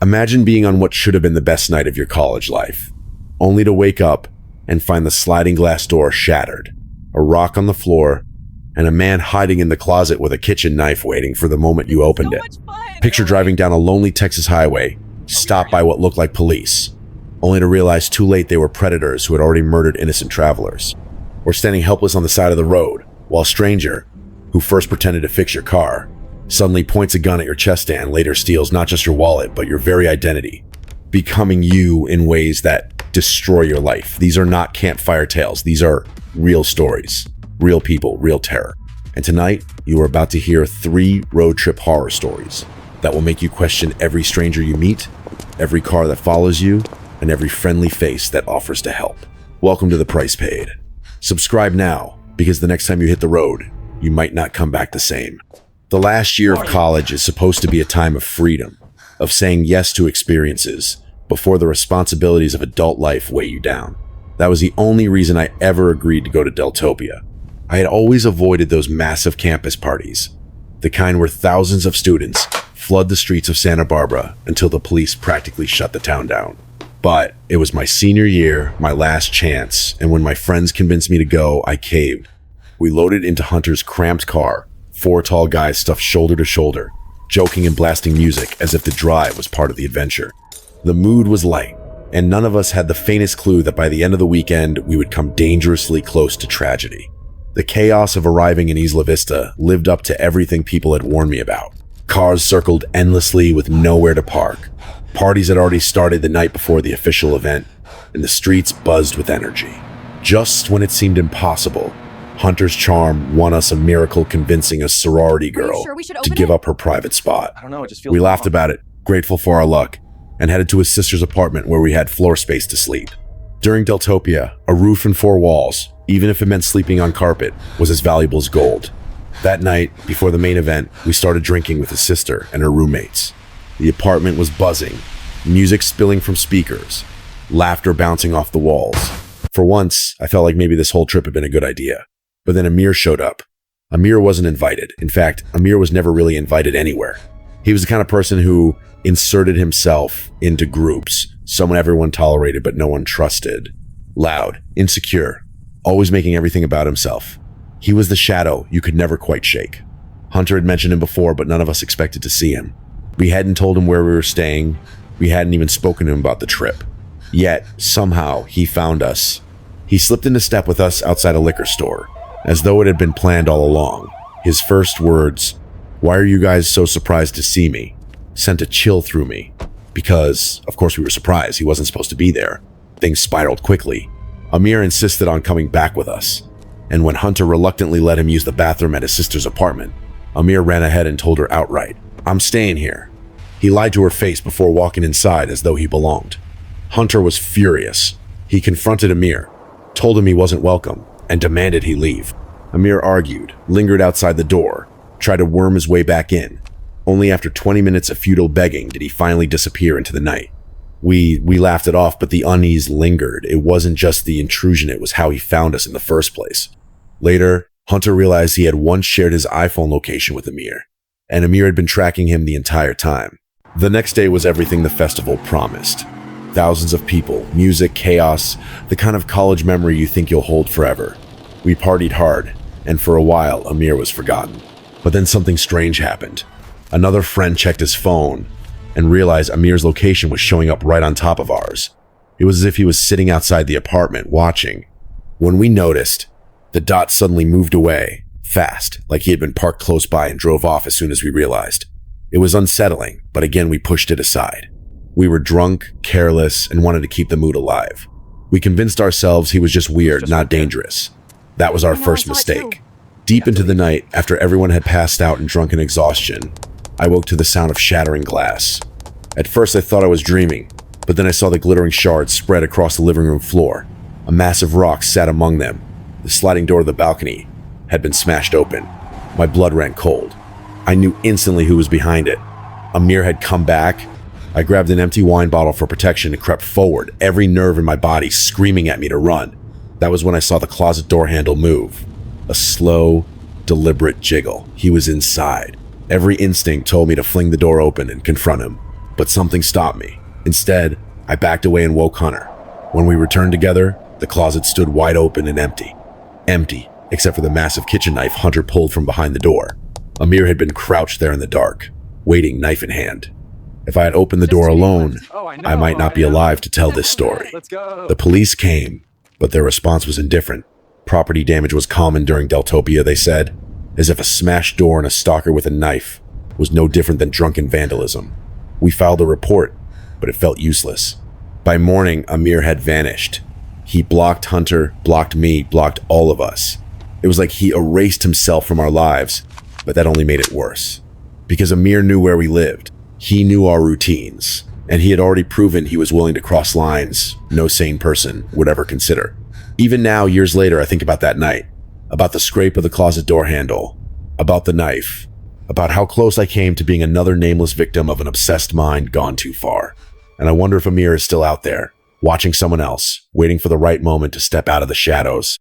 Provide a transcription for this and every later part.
Imagine being on what should have been the best night of your college life, only to wake up and find the sliding glass door shattered, a rock on the floor, and a man hiding in the closet with a kitchen knife waiting for the moment you opened it. Picture driving down a lonely Texas highway, stopped by what looked like police, only to realize too late they were predators who had already murdered innocent travelers. Or standing helpless on the side of the road, while a stranger, who first pretended to fix your car, suddenly points a gun at your chest and later steals not just your wallet, but your very identity, becoming you in ways that destroy your life. These are not campfire tales. These are real stories, real people, real terror. And tonight, you are about to hear 3 road trip horror stories that will make you question every stranger you meet, every car that follows you, and every friendly face that offers to help. Welcome to The Price Paid. Subscribe now, because the next time you hit the road, you might not come back the same. The last year of college is supposed to be a time of freedom, of saying yes to experiences before the responsibilities of adult life weigh you down. That was the only reason I ever agreed to go to Deltopia. I had always avoided those massive campus parties, the kind where thousands of students flood the streets of Santa Barbara until the police practically shut the town down. But it was my senior year, my last chance, and when my friends convinced me to go, I caved. We loaded into Hunter's cramped car, 4 tall guys stuffed shoulder to shoulder, joking and blasting music as if the drive was part of the adventure. The mood was light, and none of us had the faintest clue that by the end of the weekend, we would come dangerously close to tragedy. The chaos of arriving in Isla Vista lived up to everything people had warned me about. Cars circled endlessly with nowhere to park. Parties had already started the night before the official event, and the streets buzzed with energy. Just when it seemed impossible, Hunter's charm won us a miracle convincing a sorority girl to give up her private spot. I don't know, it just feels We laughed about it, grateful for our luck, and headed to his sister's apartment where we had floor space to sleep. During Deltopia, a roof and 4 walls, even if it meant sleeping on carpet, was as valuable as gold. That night, before the main event, we started drinking with his sister and her roommates. The apartment was buzzing, music spilling from speakers, laughter bouncing off the walls. For once, I felt like maybe this whole trip had been a good idea. But then Amir showed up. Amir wasn't invited. In fact, Amir was never really invited anywhere. He was the kind of person who inserted himself into groups, someone everyone tolerated but no one trusted. Loud, insecure, always making everything about himself. He was the shadow you could never quite shake. Hunter had mentioned him before, but none of us expected to see him. We hadn't told him where we were staying. We hadn't even spoken to him about the trip. Yet, somehow, he found us. He slipped into step with us outside a liquor store, as though it had been planned all along. His first words, "Why are you guys so surprised to see me?" sent a chill through me. Because, of course we were surprised, he wasn't supposed to be there. Things spiraled quickly. Amir insisted on coming back with us. And when Hunter reluctantly let him use the bathroom at his sister's apartment, Amir ran ahead and told her outright, "I'm staying here." He lied to her face before walking inside as though he belonged. Hunter was furious. He confronted Amir, told him he wasn't welcome, and demanded he leave. Amir argued, lingered outside the door, tried to worm his way back in. Only after 20 minutes of futile begging did he finally disappear into the night. We laughed it off, but the unease lingered. It wasn't just the intrusion, it was how he found us in the first place. Later, Hunter realized he had once shared his iPhone location with Amir, and Amir had been tracking him the entire time. The next day was everything the festival promised. Thousands of people, music, chaos, the kind of college memory you think you'll hold forever. We partied hard, and for a while, Amir was forgotten. But then something strange happened. Another friend checked his phone and realized Amir's location was showing up right on top of ours. It was as if he was sitting outside the apartment watching. When we noticed, the dot suddenly moved away, fast, like he had been parked close by and drove off as soon as we realized. It was unsettling, but again we pushed it aside. We were drunk, careless, and wanted to keep the mood alive. We convinced ourselves he was just weird, not dangerous. That was our first mistake. Deep into the night, after everyone had passed out in drunken exhaustion, I woke to the sound of shattering glass. At first I thought I was dreaming, but then I saw the glittering shards spread across the living room floor. A massive rock sat among them. The sliding door of the balcony had been smashed open. My blood ran cold. I knew instantly who was behind it. Amir had come back. I grabbed an empty wine bottle for protection and crept forward, every nerve in my body screaming at me to run. That was when I saw the closet door handle move. A slow, deliberate jiggle. He was inside. Every instinct told me to fling the door open and confront him. But something stopped me. Instead, I backed away and woke Hunter. When we returned together, the closet stood wide open and empty. Empty, except for the massive kitchen knife Hunter pulled from behind the door. Amir had been crouched there in the dark, waiting knife in hand. If I had opened the door alone, I might not be alive to tell this story. The police came, but their response was indifferent. Property damage was common during Deltopia, they said, as if a smashed door and a stalker with a knife was no different than drunken vandalism. We filed a report, but it felt useless. By morning, Amir had vanished. He blocked Hunter, blocked me, blocked all of us. It was like he erased himself from our lives, but that only made it worse. Because Amir knew where we lived. He knew our routines, and he had already proven he was willing to cross lines no sane person would ever consider. Even now, years later, I think about that night, about the scrape of the closet door handle, about the knife, about how close I came to being another nameless victim of an obsessed mind gone too far. And I wonder if Amir is still out there, watching someone else, waiting for the right moment to step out of the shadows.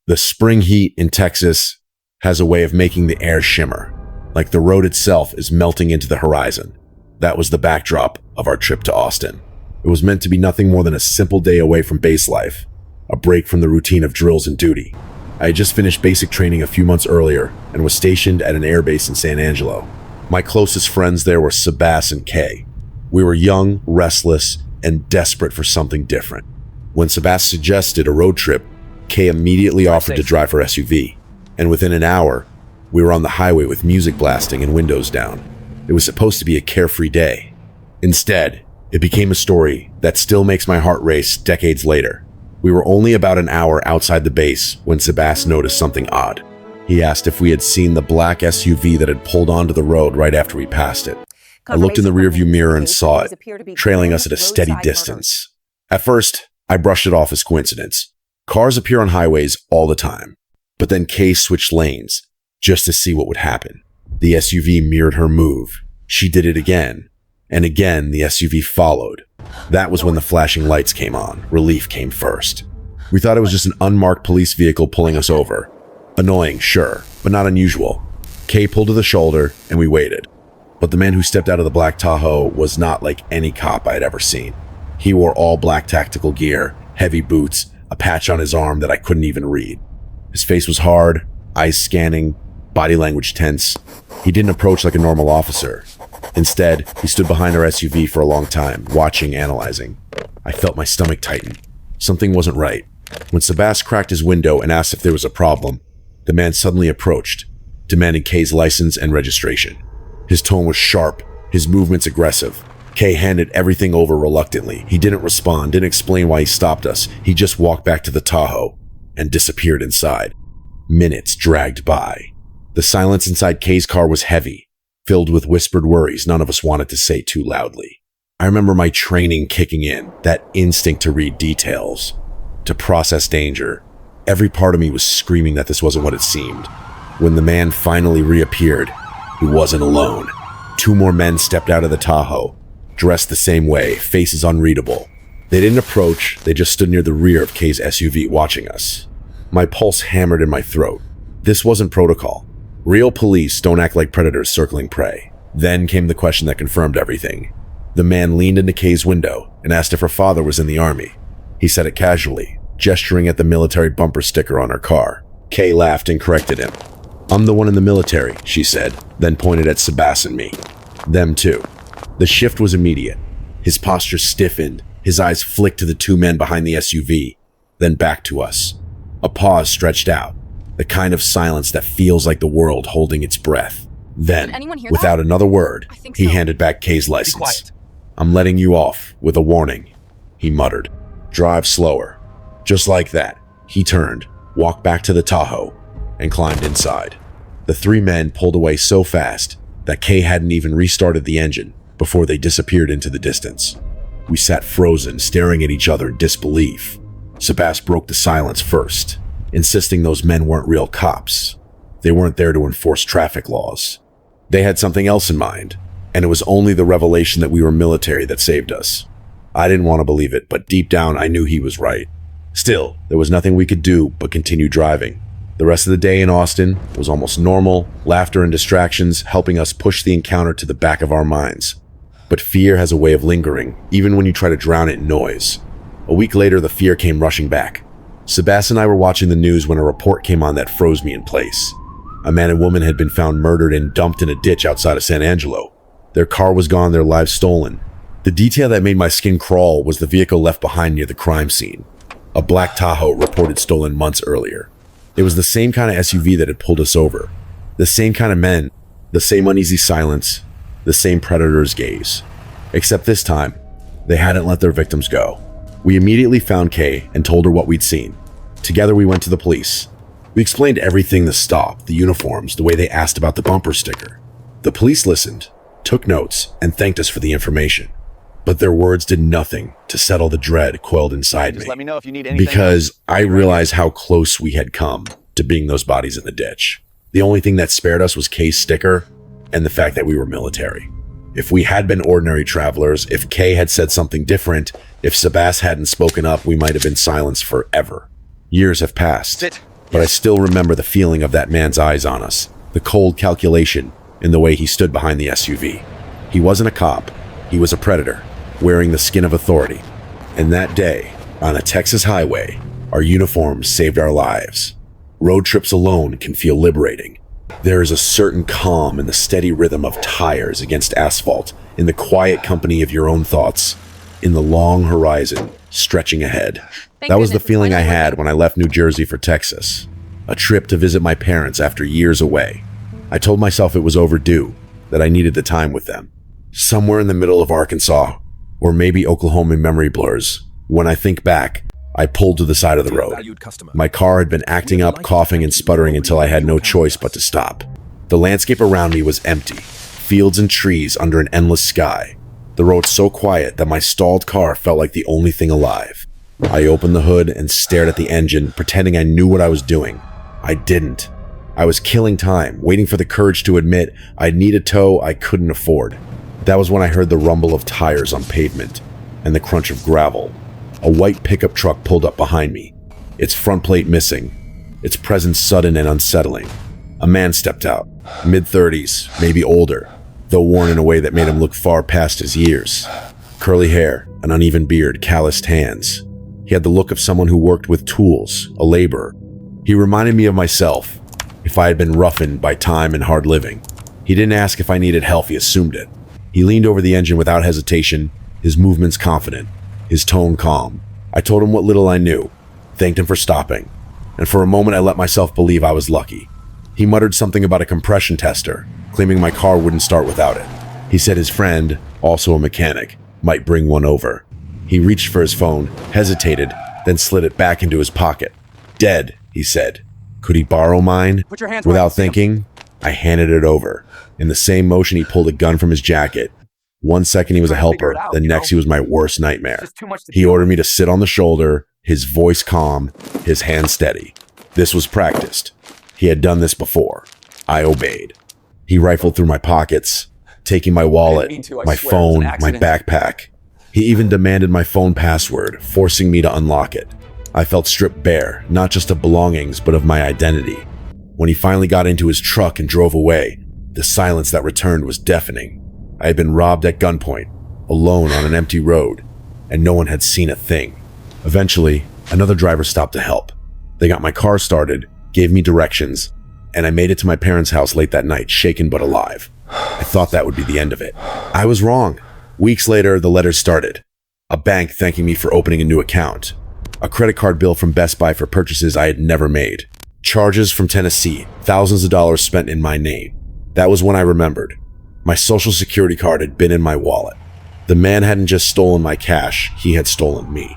The spring heat in Texas has a way of making the air shimmer, like the road itself is melting into the horizon. That was the backdrop of our trip to Austin. It was meant to be nothing more than a simple day away from base life, a break from the routine of drills and duty. I had just finished basic training a few months earlier and was stationed at an airbase in San Angelo. My closest friends there were Sebas and Kay. We were young, restless, and desperate for something different. When Sebas suggested a road trip, Kay immediately offered to drive her SUV, and within an hour, we were on the highway with music blasting and windows down. It was supposed to be a carefree day. Instead, it became a story that still makes my heart race decades later. We were only about an hour outside the base when Sebas noticed something odd. He asked if we had seen the black SUV that had pulled onto the road right after we passed it. I looked in the rearview mirror and saw it, trailing us at a steady distance. At first, I brushed it off as coincidence. Cars appear on highways all the time. But then Kay switched lanes, just to see what would happen. The SUV mirrored her move. She did it again, and again the SUV followed. That was when the flashing lights came on. Relief came first. We thought it was just an unmarked police vehicle pulling us over. Annoying, sure, but not unusual. Kay pulled to the shoulder, and we waited. But the man who stepped out of the black Tahoe was not like any cop I had ever seen. He wore all black tactical gear, heavy boots, a patch on his arm that I couldn't even read. His face was hard, eyes scanning, body language tense. He didn't approach like a normal officer. Instead, he stood behind our SUV for a long time, watching, analyzing. I felt my stomach tighten. Something wasn't right. When Sebas cracked his window and asked if there was a problem, the man suddenly approached, demanding Kay's license and registration. His tone was sharp, his movements aggressive. Kay handed everything over reluctantly. He didn't respond, didn't explain why he stopped us. He just walked back to the Tahoe and disappeared inside. Minutes dragged by. The silence inside Kay's car was heavy, filled with whispered worries none of us wanted to say too loudly. I remember my training kicking in, that instinct to read details, to process danger. Every part of me was screaming that this wasn't what it seemed. When the man finally reappeared, he wasn't alone. 2 more men stepped out of the Tahoe, dressed the same way, faces unreadable. They didn't approach, they just stood near the rear of Kay's SUV watching us. My pulse hammered in my throat. This wasn't protocol. Real police don't act like predators circling prey. Then came the question that confirmed everything. The man leaned into Kay's window and asked if her father was in the army. He said it casually, gesturing at the military bumper sticker on her car. Kay laughed and corrected him. "I'm the one in the military," she said, then pointed at Sebas and me. Them too. The shift was immediate. His posture stiffened, his eyes flicked to the 2 men behind the SUV, then back to us. A pause stretched out, the kind of silence that feels like the world holding its breath. Then, without another word, he handed back Kay's license. "I'm letting you off with a warning," he muttered. "Drive slower." Just like that, he turned, walked back to the Tahoe, and climbed inside. The 3 men pulled away so fast that Kay hadn't even restarted the engine before they disappeared into the distance. We sat frozen, staring at each other in disbelief. Sebas broke the silence first, insisting those men weren't real cops. They weren't there to enforce traffic laws. They had something else in mind, and it was only the revelation that we were military that saved us. I didn't want to believe it, but deep down I knew he was right. Still, there was nothing we could do but continue driving. The rest of the day in Austin was almost normal, laughter and distractions helping us push the encounter to the back of our minds. But fear has a way of lingering, even when you try to drown it in noise. A week later, the fear came rushing back. Sebastian and I were watching the news when a report came on that froze me in place. A man and woman had been found murdered and dumped in a ditch outside of San Angelo. Their car was gone, their lives stolen. The detail that made my skin crawl was the vehicle left behind near the crime scene. A black Tahoe reported stolen months earlier. It was the same kind of SUV that had pulled us over. The same kind of men, the same uneasy silence, the same predator's gaze. Except this time, they hadn't let their victims go. We immediately found Kay and told her what we'd seen. Together we went to the police. We explained everything: the stop, the uniforms, the way they asked about the bumper sticker. The police listened, took notes, and thanked us for the information. But their words did nothing to settle the dread coiled inside me. Let me know if you need anything. Because I realized how close we had come to being those bodies in the ditch. The only thing that spared us was Kay's sticker and the fact that we were military. If we had been ordinary travelers, if Kay had said something different, if Sebas hadn't spoken up, we might have been silenced forever. Years have passed, but I still remember the feeling of that man's eyes on us, the cold calculation in the way he stood behind the SUV. He wasn't a cop, he was a predator, wearing the skin of authority. And that day, on a Texas highway, our uniforms saved our lives. Road trips alone can feel liberating. There is a certain calm in the steady rhythm of tires against asphalt, in the quiet company of your own thoughts, in the long horizon stretching ahead. That was the feeling I had when I left New Jersey for Texas, a trip to visit my parents after years away. I told myself it was overdue, that I needed the time with them. Somewhere in the middle of Arkansas, or maybe Oklahoma memory blurs, when I think back, I pulled to the side of the road. My car had been acting up, coughing and sputtering until I had no choice but to stop. The landscape around me was empty, fields and trees under an endless sky. The road so quiet that my stalled car felt like the only thing alive. I opened the hood and stared at the engine, pretending I knew what I was doing. I didn't. I was killing time, waiting for the courage to admit I'd need a tow I couldn't afford. That was when I heard the rumble of tires on pavement and the crunch of gravel. A white pickup truck pulled up behind me, its front plate missing, its presence sudden and unsettling. A man stepped out, mid-30s, maybe older, though worn in a way that made him look far past his years. Curly hair, an uneven beard, calloused hands. He had the look of someone who worked with tools, a laborer. He reminded me of myself, if I had been roughened by time and hard living. He didn't ask if I needed help, he assumed it. He leaned over the engine without hesitation, his movements confident, his tone calm. I told him what little I knew, thanked him for stopping, and for a moment I let myself believe I was lucky. He muttered something about a compression tester, claiming my car wouldn't start without it. He said his friend, also a mechanic, might bring one over. He reached for his phone, hesitated, then slid it back into his pocket. Dead, he said. Could he borrow mine? Put your hands Without thinking, I handed it over. In the same motion, he pulled a gun from his jacket. 1 second he was a helper, the next he was my worst nightmare. He ordered me to sit on the shoulder, his voice calm, his hand steady. This was practiced. He had done this before. I obeyed. He rifled through my pockets, taking my wallet, my phone, my backpack. He even demanded my phone password, forcing me to unlock it. I felt stripped bare, not just of belongings, but of my identity. When he finally got into his truck and drove away, the silence that returned was deafening. I had been robbed at gunpoint, alone on an empty road, and no one had seen a thing. Eventually, another driver stopped to help. They got my car started, gave me directions, and I made it to my parents' house late that night, shaken but alive. I thought that would be the end of it. I was wrong. Weeks later, the letters started. A bank thanking me for opening a new account. A credit card bill from Best Buy for purchases I had never made. Charges from Tennessee, thousands of dollars spent in my name. That was when I remembered. My social security card had been in my wallet. The man hadn't just stolen my cash, he had stolen me.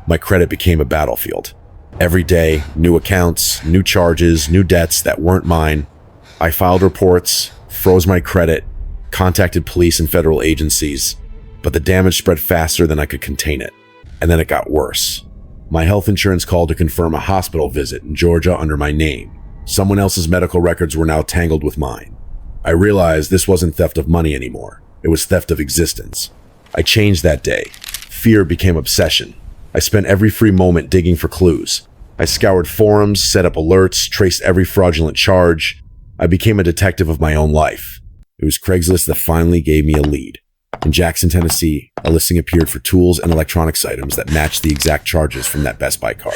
My credit became a battlefield. Every day, new accounts, new charges, new debts that weren't mine. I filed reports, froze my credit, contacted police and federal agencies, but the damage spread faster than I could contain it. And then it got worse. My health insurance called to confirm a hospital visit in Georgia under my name. Someone else's medical records were now tangled with mine. I realized this wasn't theft of money anymore. It was theft of existence. I changed that day. Fear became obsession. I spent every free moment digging for clues. I scoured forums, set up alerts, traced every fraudulent charge. I became a detective of my own life. It was Craigslist that finally gave me a lead. In Jackson, Tennessee, a listing appeared for tools and electronics items that matched the exact charges from that Best Buy card.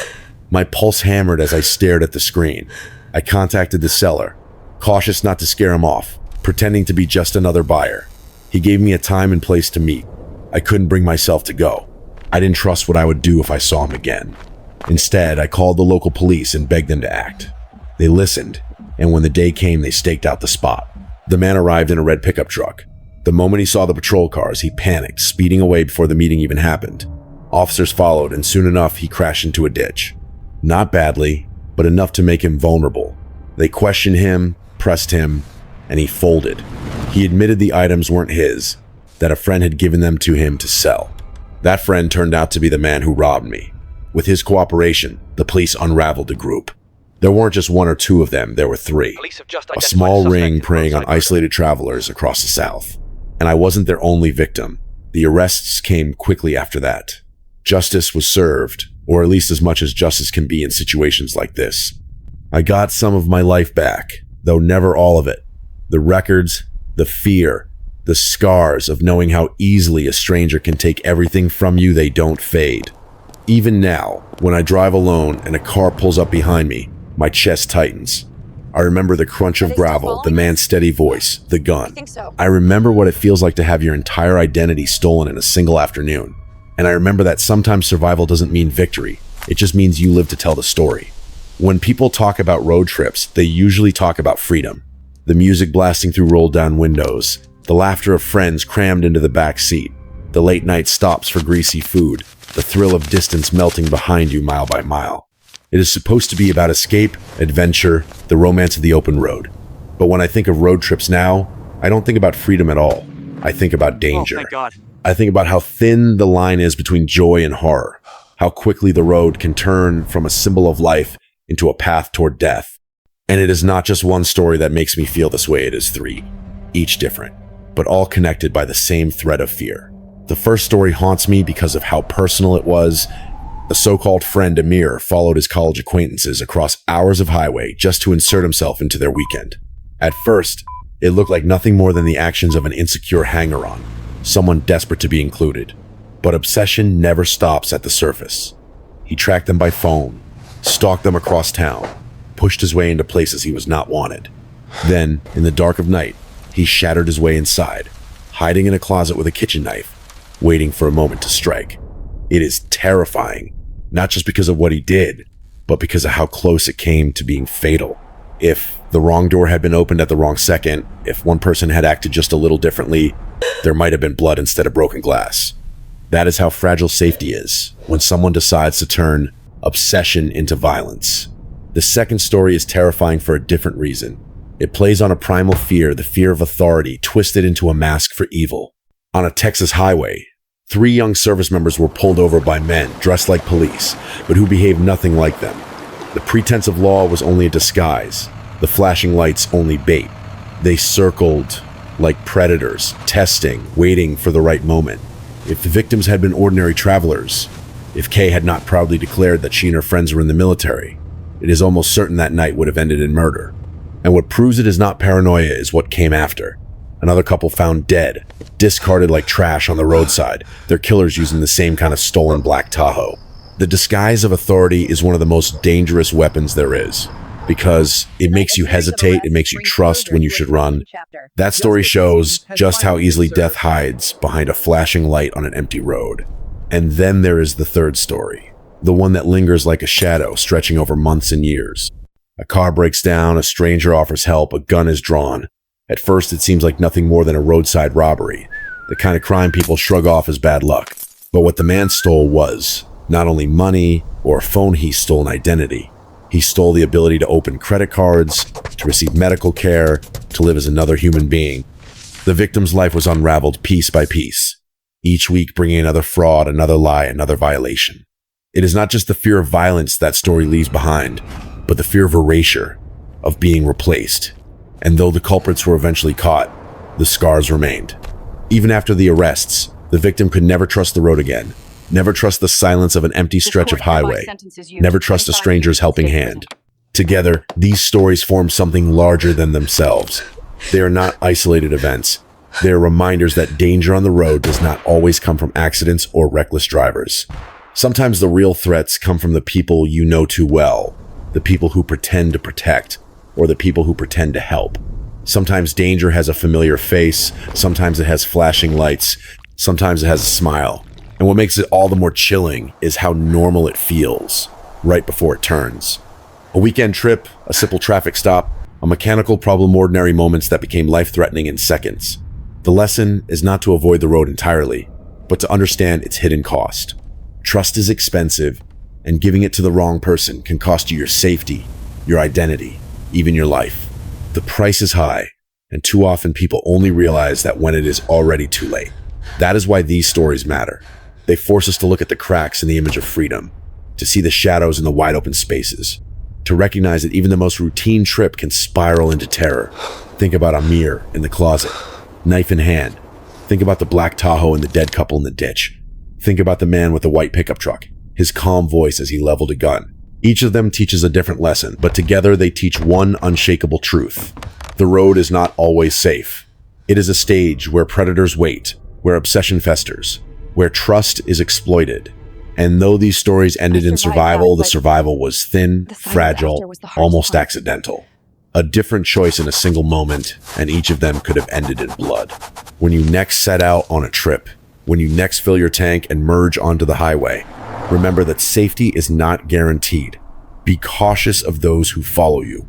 My pulse hammered as I stared at the screen. I contacted the seller, cautious not to scare him off, pretending to be just another buyer. He gave me a time and place to meet. I couldn't bring myself to go. I didn't trust what I would do if I saw him again. Instead, I called the local police and begged them to act. They listened, and when the day came, they staked out the spot. The man arrived in a red pickup truck. The moment he saw the patrol cars, he panicked, speeding away before the meeting even happened. Officers followed, and soon enough, he crashed into a ditch. Not badly, but enough to make him vulnerable. They questioned him, pressed him, and he folded. He admitted the items weren't his, that a friend had given them to him to sell. That friend turned out to be the man who robbed me. With his cooperation, the police unraveled the group. There weren't just one or two of them, there were three. A small ring preying on isolated travelers across the South. And I wasn't their only victim. The arrests came quickly after that. Justice was served, or at least as much as justice can be in situations like this. I got some of my life back, though never all of it. The records, the fear, the scars of knowing how easily a stranger can take everything from you, they don't fade. Even now, when I drive alone and a car pulls up behind me, my chest tightens. I remember the crunch of gravel, the man's steady voice, the gun. I remember what it feels like to have your entire identity stolen in a single afternoon. And I remember that sometimes survival doesn't mean victory. It just means you live to tell the story. When people talk about road trips, they usually talk about freedom. The music blasting through rolled down windows, the laughter of friends crammed into the back seat, the late night stops for greasy food, the thrill of distance melting behind you mile by mile. It is supposed to be about escape, adventure, the romance of the open road. But when I think of road trips now, I don't think about freedom at all. I think about danger. Oh, thank God. I think about how thin the line is between joy and horror, how quickly the road can turn from a symbol of life into a path toward death. And it is not just one story that makes me feel this way, it is three, each different, but all connected by the same thread of fear. The first story haunts me because of how personal it was. A so-called friend, Amir, followed his college acquaintances across hours of highway just to insert himself into their weekend. At first, it looked like nothing more than the actions of an insecure hanger-on, someone desperate to be included. But obsession never stops at the surface. He tracked them by phone, stalked them across town, pushed his way into places he was not wanted. Then, in the dark of night, he shattered his way inside, hiding in a closet with a kitchen knife, waiting for a moment to strike. It is terrifying, not just because of what he did, but because of how close it came to being fatal. If the wrong door had been opened at the wrong second, if one person had acted just a little differently, there might have been blood instead of broken glass. That is how fragile safety is, when someone decides to turn obsession into violence. The second story is terrifying for a different reason. It plays on a primal fear, the fear of authority, twisted into a mask for evil. On a Texas highway, 3 young service members were pulled over by men dressed like police, but who behaved nothing like them. The pretense of law was only a disguise, the flashing lights only bait. They circled like predators, testing, waiting for the right moment. If the victims had been ordinary travelers, if Kay had not proudly declared that she and her friends were in the military, it is almost certain that night would have ended in murder. And what proves it is not paranoia is what came after. Another couple found dead, discarded like trash on the roadside, their killers using the same kind of stolen black Tahoe. The disguise of authority is one of the most dangerous weapons there is, because it makes you hesitate, it makes you trust when you should run. That story shows just how easily death hides behind a flashing light on an empty road. And then there is the third story, the one that lingers like a shadow stretching over months and years. A car breaks down, a stranger offers help, a gun is drawn. At first, it seems like nothing more than a roadside robbery, the kind of crime people shrug off as bad luck. But what the man stole was not only money or a phone, he stole an identity. He stole the ability to open credit cards, to receive medical care, to live as another human being. The victim's life was unraveled piece by piece, each week bringing another fraud, another lie, another violation. It is not just the fear of violence that story leaves behind, but the fear of erasure, of being replaced. And though the culprits were eventually caught, the scars remained. Even after the arrests, the victim could never trust the road again, never trust the silence of an empty stretch of highway, never trust a stranger's helping hand. Together, these stories form something larger than themselves. They are not isolated events. They are reminders that danger on the road does not always come from accidents or reckless drivers. Sometimes the real threats come from the people you know too well, the people who pretend to protect, or the people who pretend to help. Sometimes danger has a familiar face, sometimes it has flashing lights, sometimes it has a smile. And what makes it all the more chilling is how normal it feels right before it turns. A weekend trip, a simple traffic stop, a mechanical problem, ordinary moments that became life-threatening in seconds. The lesson is not to avoid the road entirely, but to understand its hidden cost. Trust is expensive, and giving it to the wrong person can cost you your safety, your identity, even your life. The price is high, and too often people only realize that when it is already too late. That is why these stories matter. They force us to look at the cracks in the image of freedom, to see the shadows in the wide open spaces, to recognize that even the most routine trip can spiral into terror. Think about Amir in the closet, knife in hand. Think about the black Tahoe and the dead couple in the ditch. Think about the man with the white pickup truck, his calm voice as he leveled a gun. Each of them teaches a different lesson, but together they teach one unshakable truth. The road is not always safe. It is a stage where predators wait, where obsession festers, where trust is exploited. And though these stories ended in survival, the survival was thin, fragile, almost accidental. A different choice in a single moment, and each of them could have ended in blood. When you next set out on a trip, when you next fill your tank and merge onto the highway, remember that safety is not guaranteed. Be cautious of those who follow you.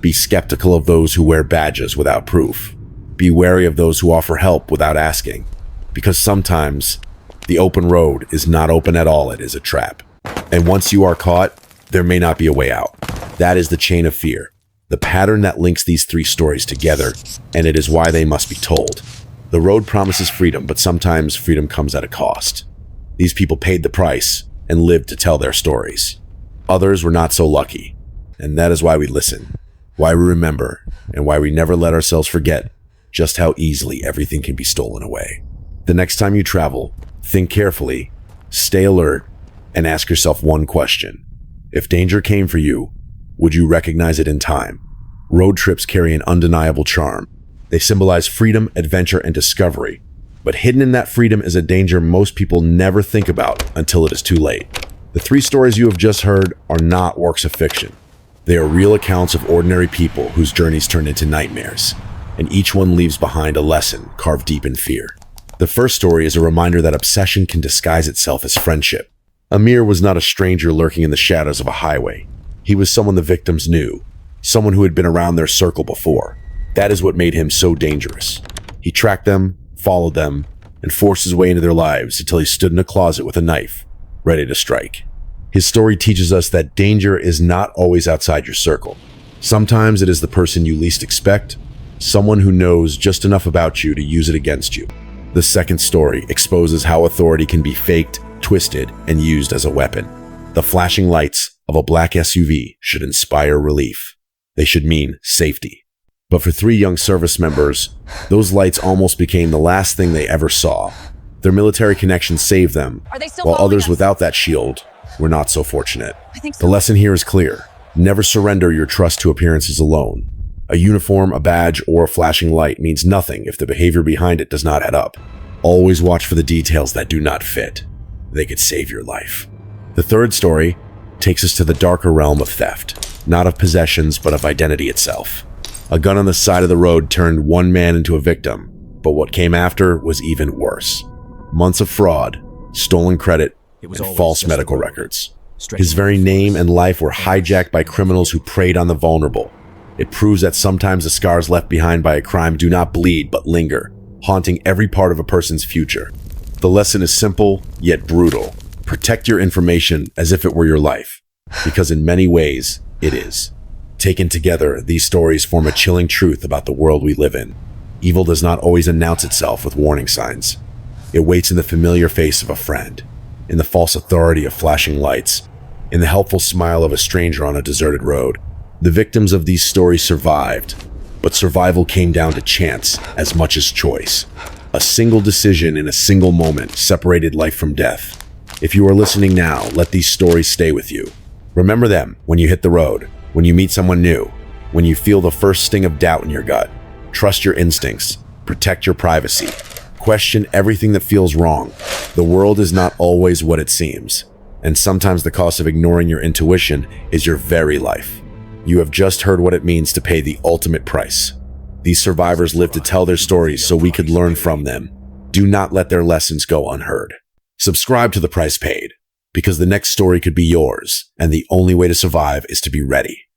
Be skeptical of those who wear badges without proof. Be wary of those who offer help without asking. Because sometimes, the open road is not open at all, it is a trap. And once you are caught, there may not be a way out. That is the chain of fear, the pattern that links these three stories together, and it is why they must be told. The road promises freedom, but sometimes freedom comes at a cost. These people paid the price and lived to tell their stories. Others were not so lucky, and that is why we listen, why we remember, and why we never let ourselves forget just how easily everything can be stolen away. The next time you travel, think carefully, stay alert, and ask yourself one question. If danger came for you, would you recognize it in time? Road trips carry an undeniable charm. They symbolize freedom, adventure, and discovery. But hidden in that freedom is a danger most people never think about until it is too late. The three stories you have just heard are not works of fiction. They are real accounts of ordinary people whose journeys turned into nightmares, and each one leaves behind a lesson carved deep in fear. The first story is a reminder that obsession can disguise itself as friendship. Amir was not a stranger lurking in the shadows of a highway. He was someone the victims knew, someone who had been around their circle before. That is what made him so dangerous. He tracked them, followed them, and forced his way into their lives until he stood in a closet with a knife, ready to strike. His story teaches us that danger is not always outside your circle. Sometimes it is the person you least expect, someone who knows just enough about you to use it against you. The second story exposes how authority can be faked, twisted, and used as a weapon. The flashing lights of a black SUV should inspire relief. They should mean safety. But for three young service members, those lights almost became the last thing they ever saw. Their military connection saved them, while others without that shield were not so fortunate. The lesson here is clear. Never surrender your trust to appearances alone. A uniform, a badge, or a flashing light means nothing if the behavior behind it does not add up. Always watch for the details that do not fit. They could save your life. The third story takes us to the darker realm of theft, not of possessions, but of identity itself. A gun on the side of the road turned one man into a victim, but what came after was even worse. Months of fraud, stolen credit, and false medical records. His very name and life were hijacked by criminals who preyed on the vulnerable. It proves that sometimes the scars left behind by a crime do not bleed but linger, haunting every part of a person's future. The lesson is simple, yet brutal. Protect your information as if it were your life, because in many ways, it is. Taken together, these stories form a chilling truth about the world we live in. Evil does not always announce itself with warning signs. It waits in the familiar face of a friend, in the false authority of flashing lights, in the helpful smile of a stranger on a deserted road. The victims of these stories survived, but survival came down to chance as much as choice. A single decision in a single moment separated life from death. If you are listening now, let these stories stay with you. Remember them when you hit the road, when you meet someone new, when you feel the first sting of doubt in your gut. Trust your instincts, Protect your privacy. Question everything that feels wrong. The world is not always what it seems, and sometimes the cost of ignoring your intuition is your very life. You have just heard what it means to pay the ultimate price. These survivors lived to tell their stories so we could learn from them. Do not let their lessons go unheard. Subscribe to The Price Paid, because the next story could be yours, and the only way to survive is to be ready.